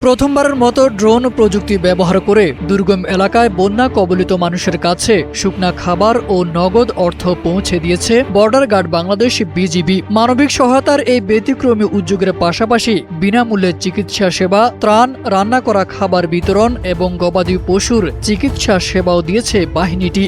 প্রথমবারের মতো ড্রোন প্রযুক্তি ব্যবহার করে দুর্গম এলাকায় বন্যা কবলিত মানুষের কাছে শুকনা খাবার ও নগদ অর্থ পৌঁছে দিয়েছে বর্ডার গার্ড বাংলাদেশ বিজিবি। মানবিক সহায়তার এই ব্যতিক্রমী উদ্যোগের পাশাপাশি বিনামূল্যে চিকিৎসা সেবা, ত্রাণ, রান্না করা খাবার বিতরণ এবং গবাদি পশুর চিকিৎসা সেবাও দিয়েছে বাহিনীটি।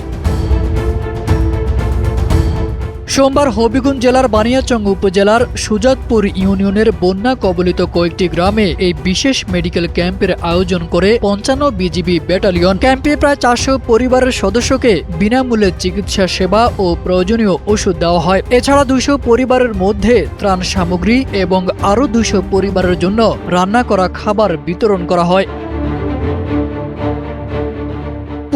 সোমবার হবিগঞ্জ জেলার বানিয়াচং উপজেলার সুজাতপুর ইউনিয়নের বন্যা কবলিত কয়েকটি গ্রামে এই বিশেষ মেডিকেল ক্যাম্পের আয়োজন করে ৫৫ বিজিবি ব্যাটালিয়ন। ক্যাম্পে প্রায় ৪০০ পরিবারের সদস্যকে বিনামূল্যে চিকিৎসা সেবা ও প্রয়োজনীয় ওষুধ দেওয়া হয়। এছাড়া ২০০ পরিবারের মধ্যে ত্রাণ সামগ্রী এবং আরও ২০০ পরিবারের জন্য রান্না করা খাবার বিতরণ করা হয়।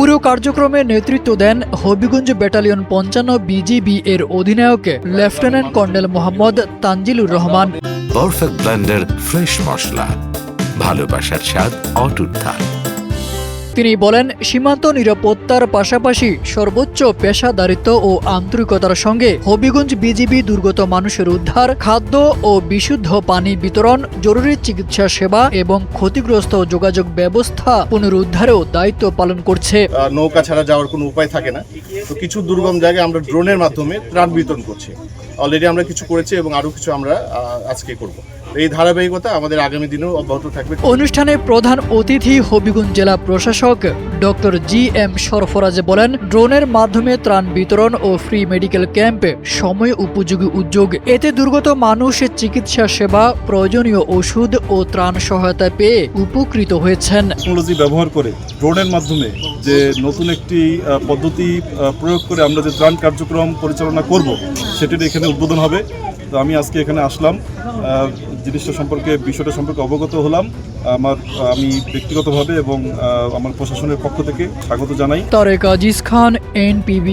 পুরো কার্যক্রমে নেতৃত্ব দেন হবিগঞ্জ ব্যাটালিয়ন ৫৫ বিজিবি এর অধিনায়ক lieutenant colonel Mohammad Tanjilur Rahman. Perfect blender fresh মশলা, ভালোবাসার স্বাদ অটুট থাক। তিনি বলেন, সীমান্ত নিরাপত্তার পাশাপাশি সর্বোচ্চ পেশাদারিত্ব ও আন্তরিকতার সঙ্গে হবিগঞ্জ বিজিবি দুর্গত মানুষের উদ্ধার, খাদ্য ও বিশুদ্ধ পানি বিতরণ, জরুরি চিকিৎসা সেবা এবং ক্ষতিগ্রস্ত যোগাযোগ ব্যবস্থা পুনরুদ্ধারেও দায়িত্ব পালন করছে। নৌকা ছাড়া যাওয়ার কোনো উপায় থাকে না, তো কিছু দুর্গম জায়গায় আমরা ড্রোনের মাধ্যমে ত্রাণ বিতরণ করছি। অলরেডি আমরা কিছু করেছি এবং আরও কিছু আমরা আজকে করব। এই ধারাবাহিকতা আমাদের আগামী দিনেও অব্যাহত থাকবে। অনুষ্ঠানে প্রধান অতিথি হবিগঞ্জ জেলা প্রশাসক ডক্টর জি.এম. সরফরাজ বলেন, ড্রোনের মাধ্যমে ত্রাণ বিতরণ ও ফ্রি মেডিকেল ক্যাম্পে সময় উপযোগী উদ্যোগ। এতে দুর্গত মানুষ চিকিৎসা সেবা, প্রয়োজনীয় ওষুধ ও ত্রাণ সহায়তা পেয়ে উপকৃত হয়েছেন। টেকনোলজি ব্যবহার করে ড্রোনের মাধ্যমে যে নতুন একটি পদ্ধতি প্রয়োগ করে আমরা যে ত্রাণ কার্যক্রম পরিচালনা করব, সেটির এখানে উদ্বোধন হবে। তো আমি আজকে এখানে আসলাম, বিষয়টা সম্পর্কে অবগত হলাম। আমি ব্যক্তিগতভাবে এবং আমার প্রশাসনের পক্ষ থেকে স্বাগত জানাই। তারেক আজিজ খান, NPV।